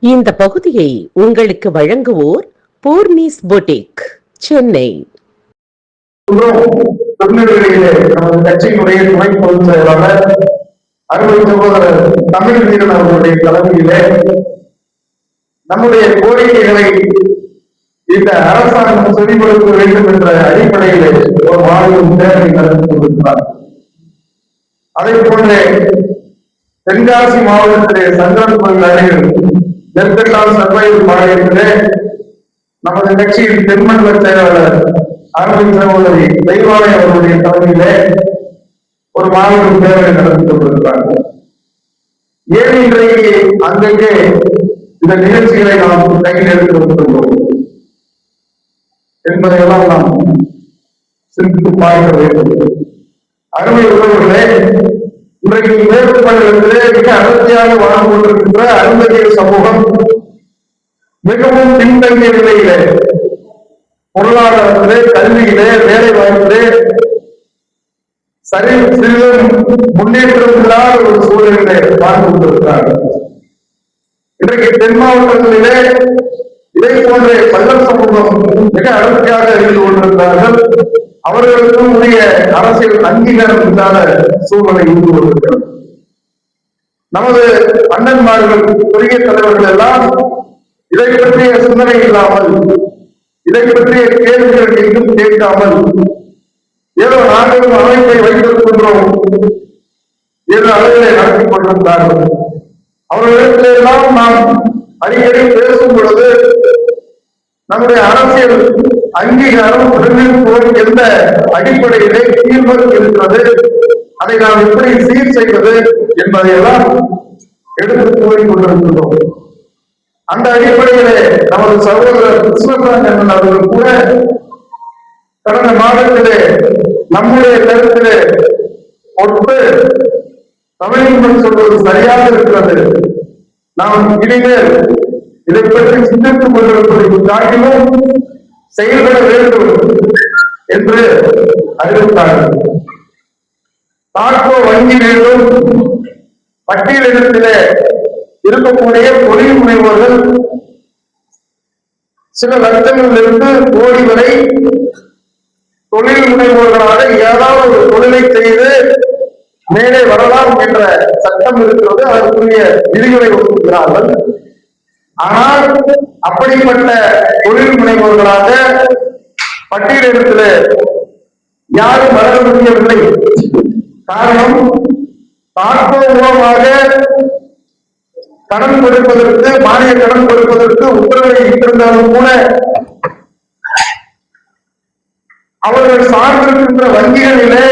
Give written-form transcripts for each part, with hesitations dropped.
இந்த பகுதியை உங்களுக்கு வழங்குவோர் பூர்ணிஸ் பொட்டிக், சென்னை. நமது கட்சியினுடைய துணை பொதுச் செயலாளர் அறுவை சகோதரர் தமிழ் வீரன் அவர்களுடைய தலைமையிலே நம்முடைய கோரிக்கைகளை இந்த அரசாங்கம் செவிமடுக்க வேண்டும் என்ற அடிப்படையிலே ஒரு மாநிலம் தேர்தலை நடத்தி கொண்டிருக்கிறார். அதே போன்றே தென்காசி மாவட்டத்திலே சங்கரன் கோயில் அருகில் நெற்கட்டால் சர்வைவல் பாளையத்திலே நமது கட்சியின் தென்மண்டல செயலாளர் அறுவை சகோதரி தெய்வாலயம் அவர்களுடைய தலைமையிலே ஒரு மாநிலம் தேர்தலை நடத்தி கொண்டிருக்கிறார்கள். ஏன் இன்றைக்கு அங்கங்கே இந்த நிகழ்ச்சிகளை நாம் கையில் எடுத்து வந்துள்ளோம் என்பதையெல்லாம் நாம் சிந்தித்து பார்க்க வேண்டும். அருமை உறவுகளே, இன்றைக்கு மேற்கு மாநிலத்திலே மிக அடர்த்தியாக வாழ்ந்து கொண்டிருக்கின்ற அருந்ததிய சமூகம் மிகவும் பின்தங்கிய நிலையிலே, பொருளாதாரத்திலே, கல்வியிலே, வேலை வாய்ப்பிலே சிறிதும் முன்னேற்றம் இல்லாத ஒரு சூழலிலே வாழ்ந்து கொண்டிருக்கிறார்கள். இன்றைக்கு தென் மாவட்டங்களிலே இதை போன்ற பள்ளம் சமூகம் மிக அடர்த்தியாக இருந்து கொண்டிருக்கிறார்கள். அவர்களுக்கும் உரிய அரசியல் அங்கீகாரம் இல்லாத சூழ்நிலை இருந்து கொண்டிருக்கிறது. நமது அண்ணன்மார்கள், பெரிய தலைவர்கள் எல்லாம் இதை பற்றிய சிந்தனை இல்லாமல், இதை பற்றிய கேள்விகள் எங்கும் கேட்காமல், ஏதோ நாங்களும் அமைப்பை வைத்திருக்கின்றோம் என்ற அளவிலே நடத்தி கொண்டிருந்தார்கள். அவர்களிடத்திலெல்லாம் நாம் அடிக்கடி பேசும் பொழுது நம்முடைய அரசியல் அங்கீகாரம் எந்த அடிப்படையிலே கீழ்வரும் இருக்கிறது, அதை நாம் எப்படி சீர் செய்வது என்பதையெல்லாம் எடுத்து கூறிக் கொண்டிருக்கின்றோம். அந்த அடிப்படையிலே நமது சகோதரர் கிருஷ்ணசாமி அவர்கள் கூட கடந்த மாதத்திலே நம்முடைய கருத்திலே ஒட்டு தமிழ் சொல்வது சரியாக இருக்கிறது, நாம் இனிமேல் இதை பற்றி சிந்தித்துக் கொண்டிருப்பதை காட்டிலும் செயல்பட வேண்டும் என்று அறிவித்தார்கள். தாக்கோ வங்கி வேண்டும் பட்டியலிடத்திலே இருக்கக்கூடிய தொழில் முனைவோர்கள் சில லட்சங்களிலிருந்து கோடி வரை தொழில் முனைவோர்களாக ஏதாவது ஒரு தொழிலை செய்து மேலே வரலாம் என்ற சட்டம் இருக்கிறது. அதற்குரிய விதிகளை ஒதுக்குகிறார்கள். ஆனால் அப்படிப்பட்ட தொழில் முனைவோர்களாக பட்டியலிடத்தில் யாரும் வர முடியவில்லை. காரணம், தாக்கோ மூலமாக கடன் கொடுப்பதற்கு, மானிய கடன் கொடுப்பதற்கு உத்தரவை இட்டிருந்தாலும் கூட அவர்கள் சார்ந்திருக்கின்ற வங்கிகளிலே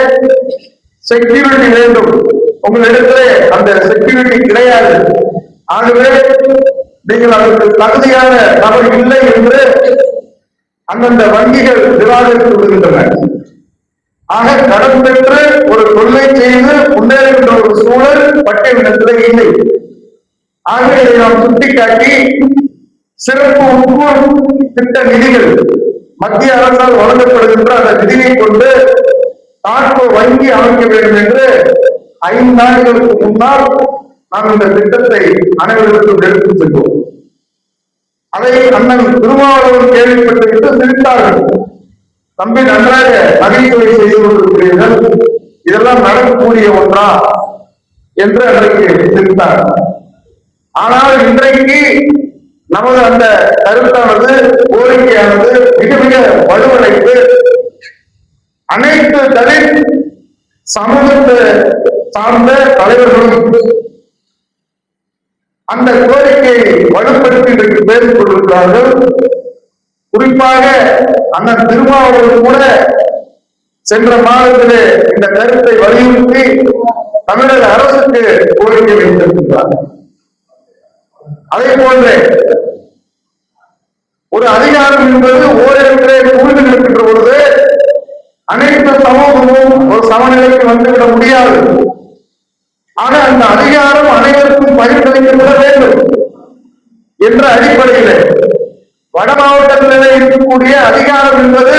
செக்யூரிட்டி வேண்டும், உங்களிடத்திலே அந்த செக்யூரிட்டி கிடையாது, ஆகவே நீங்கள் அதற்கு தகுதியான நபர் இல்லை என்று அந்தந்த வங்கிகள் நிராகரித்து விடுகின்றன. ஆக கடன் பெற்று ஒரு தொழிலை செய்து முன்னேறுகின்ற ஒரு சூழல் பட்டியலிடத்திலே இல்லை. ஆகவே இதை நாம் சுட்டிக்காட்டி சிறப்பு உட்கூர் திட்ட நிதிகள் மத்திய அரசால் வழங்கப்படுகின்ற அந்த நிதியை கொண்டு தாக்கோ வங்கி அமைக்க வேண்டும் என்று 5 ஆண்டுகளுக்கு முன்னால் நாம் இந்த திட்டத்தை அனைவருக்கும் எடுத்துச் சென்றோம். அதை அண்ணன் திருமாவளவன் கேள்விப்பட்டுவிட்டு சிரித்தார்கள். தம்பி, நன்றாக நகைச்சுவை செய்து கொண்டிருக்கிறீர்கள், இதெல்லாம் நடக்கக்கூடிய ஒன்றா என்று அன்றைக்கு சிரித்தார். ஆனால் இன்றைக்கு நமது அந்த கருத்தானது, கோரிக்கையானது மிக மிக வலுவடைந்து அனைத்து தலித் சமூகத்தை சார்ந்த தலைவர்களும் அந்த கோரிக்கையை வலுப்படுத்தி இன்றைக்கு பேசிக் கொண்டிருக்கிறார்கள். குறிப்பாக அண்ணன் திருமாவளவன் கூட சென்ற மாதத்திலே இந்த கருத்தை வலியுறுத்தி தமிழக அரசுக்கு கோரிக்கை வைத்திருக்கின்றார். அதே போன்றே ஒரு அதிகாரம் என்பது ஓரிடத்திலே குழுந்து நிற்கின்ற பொழுது அனைத்து சமூகமும் ஒரு சமநிலைக்கு வந்துவிட முடியாது. ஆனா அந்த அதிகாரம் அனைவருக்கும் பரிந்துரைக்கப்பட வேண்டும் என்ற அடிப்படையில் வட மாவட்டங்களிலே இருக்கக்கூடிய அதிகாரம் என்பது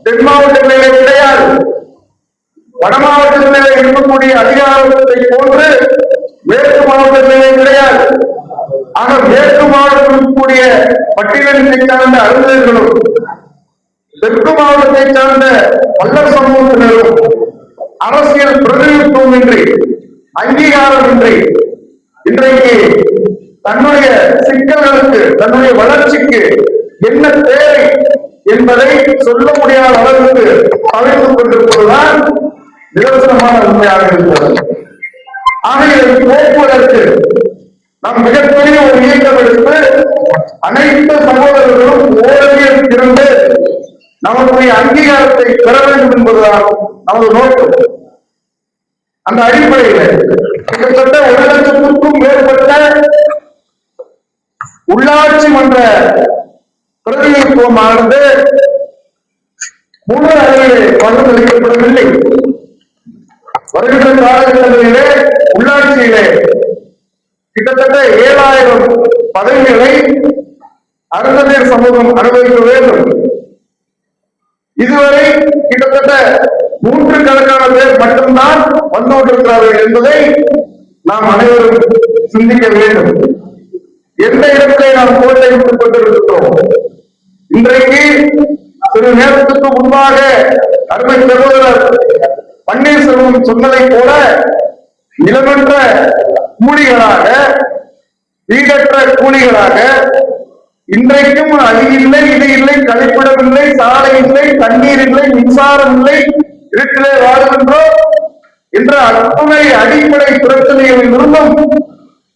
தென் மாவட்டங்களிலே கிடையாது. வட மாவட்டங்களிலே இருக்கக்கூடிய அதிகாரத்தை போன்று மேற்கு மாவட்டங்களிலே கிடையாது. ஆக மேற்கு மாவட்டத்திற்குரிய பட்டியலினத்தை சார்ந்த அறிஞர்களும் தெற்கு மாவட்டத்தை சார்ந்த பல்லர் சமூகத்தினரும் அரசியல் பிரதிநிதித்துவம் இன்றி அங்கீகாரம் இன்றி இன்றைக்கு தன்னுடைய சிக்கல்களுக்கு தன்னுடைய வளர்ச்சிக்கு என்ன தேவை என்பதை சொல்ல முடியாத அளவுக்கு தவிர்த்துக் கொண்டிருப்பதுதான் நிதர்சனமான உண்மையாக இருக்கிறது. ஆக இதை போக்குவதற்கு நாம் மிகப்பெரிய ஒரு இயக்கம் எடுத்து அனைத்து சகோதரர்களும் ஓரணியில் திறந்து நமக்குரிய அங்கீகாரத்தை பெற வேண்டும் என்பதுதான் நமது நோக்கம். அந்த அடிப்படையில் கிட்டத்தட்ட 1,00,000க்கும் மேற்பட்ட உள்ளாட்சி மன்ற பிரதிநிதித்துவமானது முழு அளவிலே பகிர்ந்தளிக்கப்படவில்லை. வருகின்ற காலகட்டங்களிலே உள்ளாட்சியிலே கிட்டத்தட்ட 7,000 பதவிகளை அருந்ததியர் சமூகம் அனுபவிக்க வேண்டும். இதுவரை கிட்டத்தட்ட 3 கணக்கான பேர் மட்டும்தான் வந்து கொண்டிருக்கிறார்கள் என்பதை நாம் அனைவரும் சிந்திக்க வேண்டும். எந்த இடத்திலே நாம் கோட்டை விட்டுக் கொண்டிருக்கிறோம்? இன்றைக்கு சிறு நேரத்துக்கு முன்பாக அருமை சகோதரர் பன்னீர்செல்வம் சொன்னதை போல நிலமற்ற கூலிகளாக வீடற்ற கூலிகளாக இன்றைக்கும் அது இல்லை இது இல்லை, கழிப்பிடம் இல்லை, சாலை இல்லை, தண்ணீர் இல்லை, மின்சாரம் இல்லை, இருட்டிலே வாழ்கின்றோம் என்ற அத்துணை அடிப்படை பிரச்சனைகளில் இருந்தும்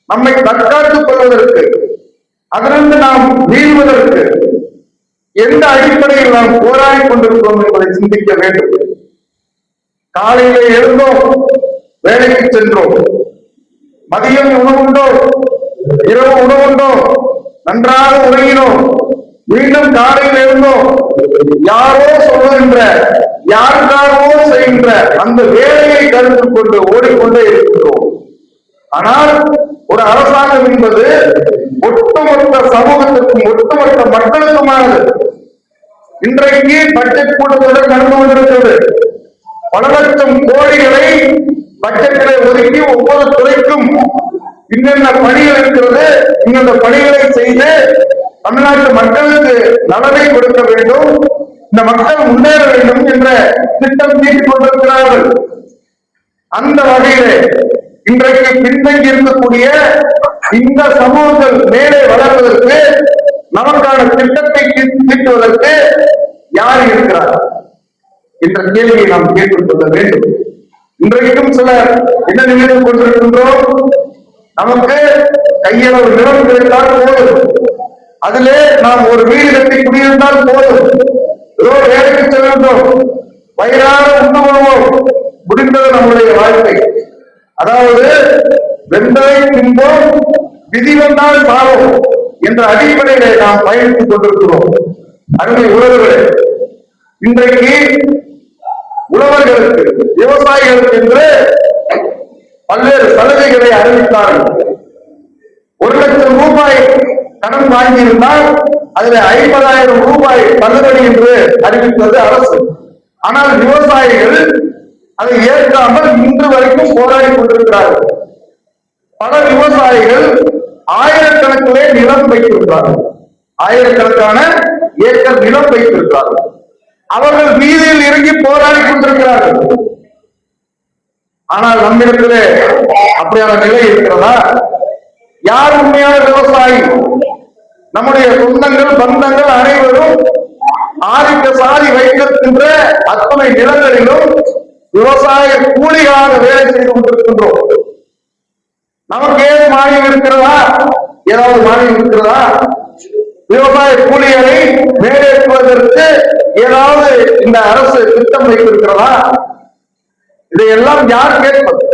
நம்மை தற்காத்துக் கொள்வதற்கு அதிலிருந்து நாம் வீழ்வதற்கு எந்த அடிப்படையில் நாம் போராடி கொண்டிருக்கிறோம் என்பதை சிந்திக்க வேண்டும். காலையிலே எழுந்தோம், வேலைக்கு சென்றோம், மதியம் உணவுண்டோம், இரவு உணவுண்டோம், நன்றாக உறங்கினோம், மீண்டும் காலையில் இருந்தோம், யாரோ சொல்லுகின்ற யாருக்காகவோ செய்கின்ற அந்த வேலையை கருத்தில் கொண்டு ஓடிக்கொண்டே இருக்கின்றோம். ஆனால் ஒரு அரசாங்கம் என்பது ஒட்டுமொத்த சமூகத்திற்கும் ஒட்டுமொத்த மக்களுக்குமானது. இன்றைக்கு பட்ஜெட் கூட்டத்தொடர் நடந்து கொண்டிருக்கிறது. பல லட்சம் கோடிகளை பட்ஜெட்டிலே ஒதுக்கி ஒவ்வொரு துறைக்கும் இன்னென்ன பணிகள் இருக்கிறது, இன்னென்ன பணிகளை செய்து தமிழ்நாட்டு மக்களுக்கு நலனை கொடுக்க வேண்டும், இந்த மக்கள் முன்னேற வேண்டும் என்ற திட்டம் தீட்டிக் கொண்டிருக்கிறார்கள். அந்த வகையிலே இன்றைக்கு பின்தங்கி இருக்கக்கூடிய இந்த சமூகங்கள் மேலே வளர்வதற்கு நமக்கான திட்டத்தை தீட்டுவதற்கு யார் இருக்கிறார் என்ற கேள்வியை நாம் கேட்டுக் கொள்ள வேண்டும். இன்றைக்கும் சிலர் என்ன நினைத்துக் கொண்டிருக்கின்றோம், நமக்கு கையளவு நிலம் கிடைத்தால் போதும், அதிலே நாம் ஒரு வீடு கட்டி குடியிருந்தால் போதும், ஏதோ வேலைக்கு செல்கின்றோம், வயிறார உண்டு கொள்வோம், முடிந்தது நம்முடைய வாழ்க்கை. அதாவது வெந்ததை தின்போம், விதி வந்தால் சாவோம் என்ற அடிப்படையிலே நாம் பயணித்துக் கொண்டிருக்கிறோம். அருமை உறவுகளே, இன்றைக்கு உழவர்களுக்கு விவசாயிகளுக்கு என்று பல்வேறு சலுகைகளை அறிவித்தார்கள். 1,00,000 ரூபாய் கடன் வாங்கியிருந்தால் அதில் 50,000 ரூபாய் தள்ளுபடி என்று அறிவித்தது அரசு. ஆனால் விவசாயிகள் அதை ஏற்காமல் இன்று வரைக்கும் போராடி கொண்டிருக்கிறார்கள். பல விவசாயிகள் ஆயிரக்கணக்கிலே நிலம் வைத்திருக்கிறார்கள், ஆயிரக்கணக்கான ஏக்கர் நிலம் வைத்திருக்கிறார்கள். அவர்கள் வீதியில் இறங்கி போராடி கொண்டிருக்கிறார்கள். ஆனால் நம்மிடத்திலே அப்படியான நிலை இருக்கிறதா? யார் உண்மையான விவசாயி? நம்முடைய சொந்தங்கள் பந்தங்கள் அனைவரும் ஆதிக்க சாதி வைத்திருக்கின்ற அத்தனை நிலங்களிலும் விவசாய கூலிகளாக வேலை செய்து கொண்டிருக்கின்றோம். நமக்கு ஏது மானியம் இருக்கிறதா? ஏதாவது மானியம் இருக்கிறதா? விவசாய கூலிகளை மேலேற்றுவதற்கு ஏதாவது இந்த அரசு திட்டம் வைத்திருக்கிறதா? இதையெல்லாம் யார் கேட்பது?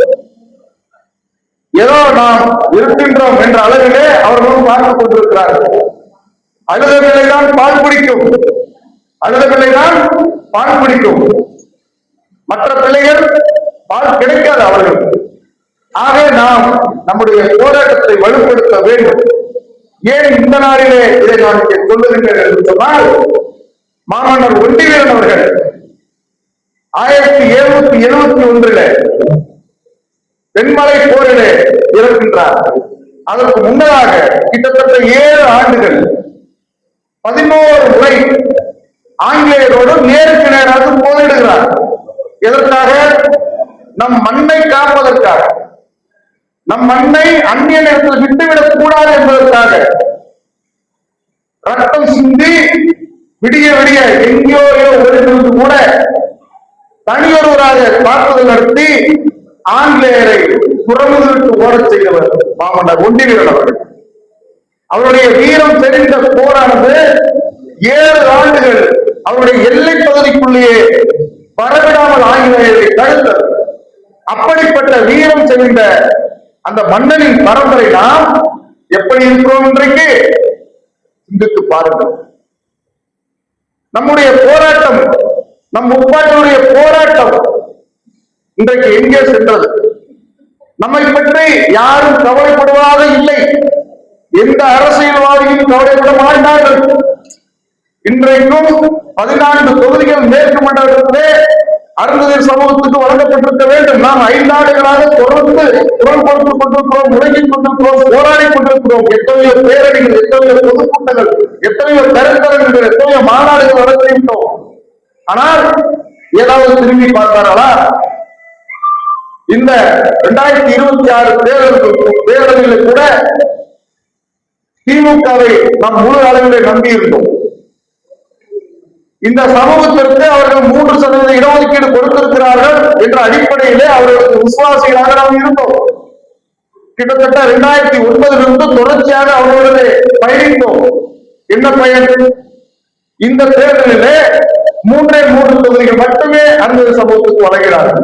ஏதோ நாம் இருக்கின்றோம் என்ற அளவிலே அவர்களும் பார்த்துக் கொண்டிருக்கிறார்கள். அழுத பிள்ளைதான் பால் குடிக்கும், அழுத பிள்ளைதான் பால் குடிக்கும், மற்ற பிள்ளைகள் பால் கிடைக்காது அவர்களுக்கு. ஆக நாம் நம்முடைய போராட்டத்தை வலுப்படுத்த வேண்டும். ஏன் இந்த நாளிலே இதை நான் சொல்லுகின்றேன் என்று சொன்னால், மாமன்னர் ஒண்டிவீரன் அவர்கள் 1771 தென்மலை போரிலே இறக்கின்றார். அதற்கு முன்னதாக கிட்டத்தட்ட 7 ஆண்டுகள் 11 முறை ஆங்கிலேயரோடு நேருக்கு நேராக போரிடுகிறார். எதற்காக? நம் மண்ணை காப்பதற்காக, நம் மண்ணை அந்நிய நேரத்தில் விட்டுவிடக் கூடாது என்பதற்காக ரத்தம் சிந்தி விடிய விடிய எங்கேயோ ஒருவருக்கு கூட தனியொருவராக தாக்குதல் நடத்தி ஆங்கிலேயரை புறமுதுவிட்டு ஓடச் செய்தவர் மாமன்னர் ஒண்டிவீரன் அவர்கள். அவருடைய வீரம் தெரிந்த போரானது 7 ஆண்டுகள் அவருடைய எல்லை பகுதிக்குள்ளேயே வரவிடாமல் ஆங்கிலேயரை தடுத்தது. அப்படிப்பட்ட வீரம் செறிந்த அந்த மன்னனின் பரம்பரை நாம் எப்படி இருக்கிறோம் இன்றைக்கு சிந்தித்து பாருங்கள். நம்முடைய போராட்டம், நம் முப்பாட்டினுடைய போராட்டம் இன்றைக்கு எங்கே சென்றது? நம்மை பற்றி யாரும் கவலைப்படுவதாக இல்லை. எந்த அரசியல்வாதியும் கவலைப்பட மாட்டார்கள். இன்றைக்கும் 14 தொகுதிகள் மேற்கு மண்டலத்திலே அருந்ததியர் சமூகத்துக்கு வழங்கப்பட்டிருக்க வேண்டும். நாம் 5 ஆண்டுகளாக தொடர்ந்து குரல் கொடுத்துக் கொண்டிருக்கிறோம், முழங்கிக் கொண்டிருக்கிறோம், போராடி கொண்டிருக்கிறோம். எத்தனையோ பேரணிகள், எத்தனையோ பொதுக்கூட்டங்கள், எத்தனையோ கருத்தரங்குகள், எத்தனையோ மாநாடுகள் நடத்திவிட்டோம். ஆனால் ஏதாவது திரும்பி பார்த்தார்களா? இந்த 2026 தேர்தலில் கூட திமுகவை நாம் முழு அளவிலே நம்பி இருந்தோம். இந்த சமூகத்திற்கு அவர்கள் 3% இடஒதுக்கீடு கொடுத்திருக்கிறார்கள் என்ற அடிப்படையிலே அவர்களுக்கு விசுவாசிகளாக நாம் இருந்தோம். கிட்டத்தட்ட 2009 தொடர்ச்சியாக அவர்களோடு பயணித்தோம். என்ன பயன்? இந்த தேர்தலிலே 3 தொகுதிகள் மட்டுமே அந்த சமூகத்துக்கு வழங்கினார்கள்.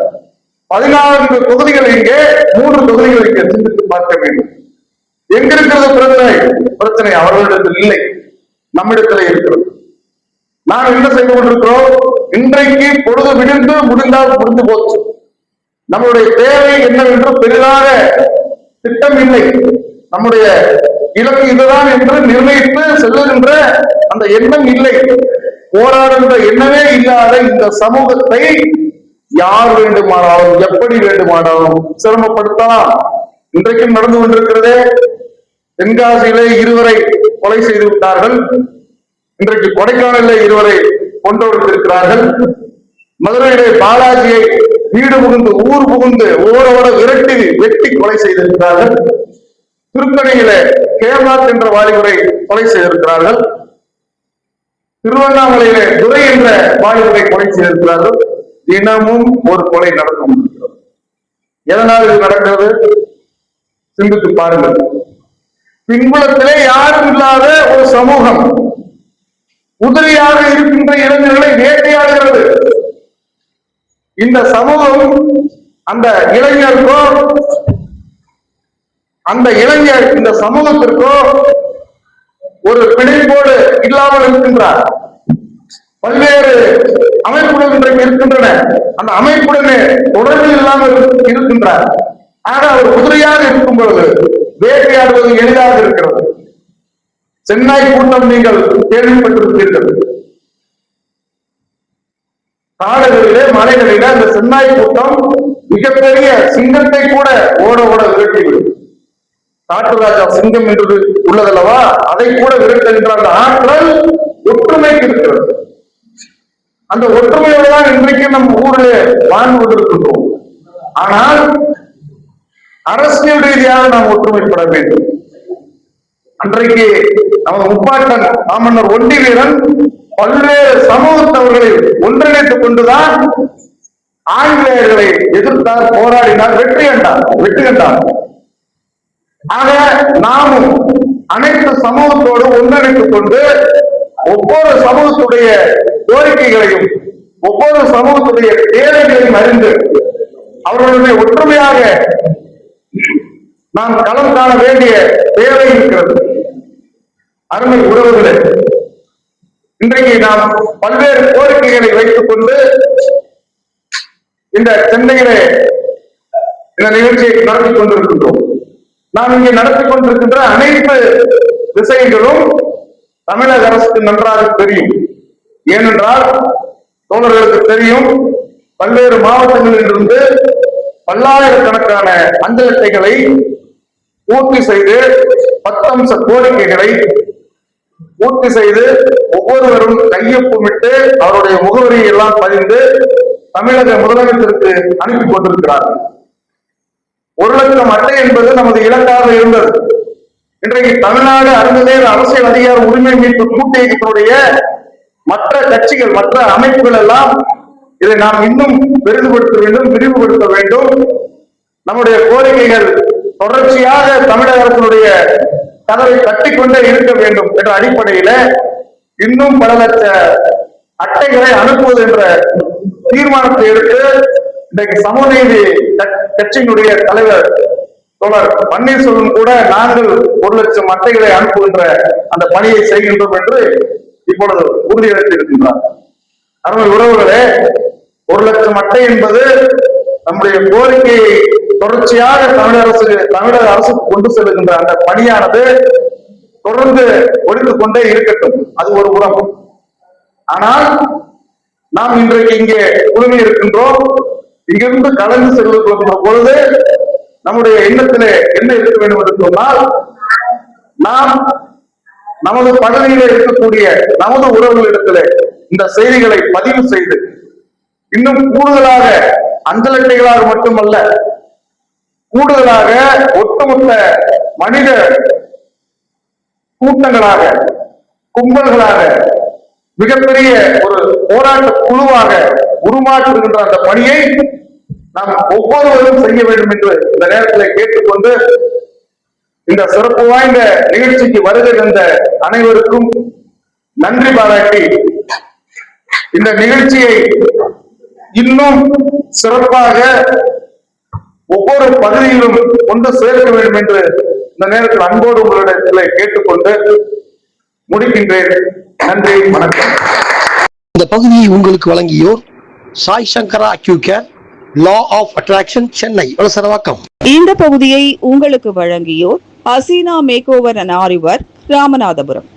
14 தொகுதிகள் இங்கே, 3 தொகுதிகள் இங்கே. சிந்தித்து பார்க்க வேண்டும். எங்கிருக்கிறது பிரச்சனை? அவர்களிடத்தில் இல்லை, நம்மிடத்தில் இருக்கிறது. நாம் என்ன செய்து கொண்டிருக்கிறோம்? இன்றைக்கு பொழுது விடிந்து முடிந்தால் முடிந்து போச்சு. நம்முடைய தேவை என்னவென்று பெரிதாக திட்டம் இல்லை. நம்முடைய இலக்கு இதுதான் என்று நிர்ணயித்து செல்லுகின்ற அந்த எண்ணம் இல்லை. போராடுகின்ற எண்ணமே இல்லாத இந்த சமூகத்தை யார் வேண்டுமானாலும் எப்படி வேண்டுமானாலும் சிரமப்படுத்தலாம். இன்றைக்கும் நடந்து கொண்டிருக்கிறதே. தென்காசியிலே 2 கொலை செய்து விட்டார்கள். இன்றைக்கு கொடைக்கானலிலே 2 கொன்றொடுத்திருக்கிறார்கள். மதுரையிலே பாலாஜியை வீடு புகுந்து ஊர் புகுந்து ஓரோட விரட்டி வெட்டி கொலை செய்திருக்கிறார்கள். திருத்தணியிலே கேரளாத் என்ற வாலிபரை கொலை செய்திருக்கிறார்கள். திருவண்ணாமலையிலே துரை என்ற வாலிபரை கொலை செய்திருக்கிறார்கள். தினமும் ஒரு கொலை நடந்து கொண்டிருக்கிறது. எதனால் இது நடக்கிறது? சிந்தித்து பாருங்கள். பின்புலத்திலே யாரும் இல்லாத ஒரு சமூகம் உதிரியாக இருக்கின்ற இளைஞர்களை வேட்டையாடுகிறது. இந்த சமூகம் அந்த இளைஞருக்கோ, அந்த இளைஞர் இந்த சமூகத்திற்கோ ஒரு பிணைப்போடு இல்லாமல் இருக்கின்றார். பல்வேறு அமைப்புகள் இன்றைக்கு இருக்கின்றன. அந்த அமைப்புடனே தொடர்பில் இல்லாமல் இருக்கின்றார். ஆக அவர் குதிரையாக இருக்கும் பொழுது வேட்டையாடுவது எளிதாக இருக்கிறது. சென்னாய் கூட்டம் நீங்கள் கேள்விப்பட்டிருப்பீர்கள். காடுகளிலே மலைகளிலே அந்த சென்னாய் கூட்டம் மிகப்பெரிய சிங்கத்தை கூட ஓட ஓட விரட்டிவிடும். காட்டுராஜா சிங்கம் என்று உள்ளதல்லவா, அதை கூட விரட்டுகின்ற அந்த ஆற்றல் ஒற்றுமைக்கு இருக்கிறது. அந்த ஒற்றுமையோடு தான் இன்றைக்கு நம்ம ஊரிலே வாழ்ந்து கொண்டிருக்கின்றோம். ஆனால் அரசியல் ரீதியாக நாம் ஒற்றுமைப்பட வேண்டும். அன்றைக்கு நமது முப்பாட்டன் மாமன்னர் ஒண்டிவீரன் பல்வேறு சமூகத்தவர்களை ஒன்றிணைத்துக் கொண்டுதான் ஆங்கிலேயர்களை எதிர்த்தார், போராடினார், வெற்றி கண்டார். ஆக நாமும் அனைத்து சமூகத்தோடு ஒன்றிணைத்துக் கொண்டு ஒவ்வொரு சமூகத்துடைய கோரிக்கைகளையும் ஒவ்வொரு சமூகத்துடைய தேவைகளையும் அறிந்து அவர்களுடைய ஒற்றுமையாக நாம் களம் காண வேண்டிய தேவை இருக்கிறது. அருமை உறவுகளே, இன்றைக்கு நாம் பல்வேறு கோரிக்கைகளை வைத்துக் கொண்டு இந்த சென்னையிலே இந்த நிகழ்ச்சியை நடத்தி கொண்டிருக்கின்றோம். நாம் இங்கே நடத்தி கொண்டிருக்கின்ற அனைத்து விஷயங்களும் தமிழக அரசுக்கு நன்றாக தெரியும். ஏனென்றால் தோழர்களுக்கு தெரியும், பல்வேறு மாவட்டங்களில் இருந்து பல்லாயிரக்கணக்கான அஞ்சல் அட்டைகளை பூர்த்தி செய்து 10 அம்ச கோரிக்கைகளை பூர்த்தி செய்து ஒவ்வொருவரும் கையொப்பமிட்டு அவருடைய முகவரியை எல்லாம் பதிந்து தமிழக முதலமைச்சருக்கு அனுப்பி கொண்டிருக்கிறார்கள். 1,00,000 அட்டை என்பது நமது இலக்காக இருந்தது. இன்றைக்கு தமிழ்நாடு அருந்ததேர் அரசியல் அதிகார உரிமை மீட்பு கூட்டமைப்பினுடைய மற்ற கட்சிகள், மற்ற அமைப்புகள் எல்லாம் இதை நாம் இன்னும் பெரிதுபடுத்த வேண்டும், விரிவுபடுத்த வேண்டும். நம்முடைய கோரிக்கைகள் தொடர்ச்சியாக தமிழக அரசினுடைய கதவை தட்டிக்கொண்டே இருக்க வேண்டும் என்ற அடிப்படையில இன்னும் பல லட்ச அட்டைகளை அனுப்புவது என்ற தீர்மானத்தை எடுத்து இன்றைக்கு சமூக நீதி கட்சியினுடைய தலைவர் தோழர் பன்னீர்செல்வம் கூட நாங்கள் 1,00,000 அட்டைகளை அனுப்புகின்ற அந்த பணியை செய்கின்றோம் என்று இப்பொழுது உறுதியளித்திருக்கின்றார். அருமை உறவுகளே, 1,00,000 அட்டை என்பது நம்முடைய கோரிக்கையை தொடர்ச்சியாக தமிழக அரசுக்கு கொண்டு செல்கின்ற அந்த பணியானது தொடர்ந்து ஒழித்துக் கொண்டே இருக்கட்டும். அது ஒரு புறம். ஆனால் நாம் இன்றைக்கு இங்கே குழுமி இருக்கின்றோம். இங்கிருந்து கலந்து செல்கின்ற பொழுது நம்முடைய எண்ணத்திலே என்ன இருக்க வேண்டும் என்று சொன்னால், நாம் நமது பகுதியிலே இருக்கக்கூடிய நமது உறவுகளிடத்திலே இந்த செய்திகளை பதிவு செய்து இன்னும் கூடுதலாக அஞ்சல் அட்டைகளாக மட்டுமல்ல, கூடுதலாக ஒட்டுமொத்த மனித கூட்டங்களாக, கும்பல்களாக, மிகப்பெரிய ஒரு போராட்ட குழுவாக உருமாற்றுகின்ற அந்த பணியை நாம் ஒவ்வொருவரும் செய்ய வேண்டும் என்று இந்த நேரத்தில் கேட்டுக்கொண்டு, இந்த சிறப்பு வாய்ந்த நிகழ்ச்சிக்கு வருகை தந்த அனைவருக்கும் நன்றி பாராட்டி இந்த நிகழ்ச்சியை இன்னும் சிறப்பாக ஒவ்வொரு பகுதியிலும் கொண்டு சேர்க்க வேண்டும் என்று இந்த நேரத்தில் அன்போடு உங்களிடத்தில் கேட்டுக்கொண்டு முடிக்கின்றேன். நன்றி, வணக்கம். இந்த பகுதியை உங்களுக்கு வழங்கியோர் Sai Sankara Acucare, law of attraction, Chennai Valasaravakkam. இந்த பகுதியை உங்களுக்கு வழங்கியோர் Haseena make over and Aari work, Ramanathapuram.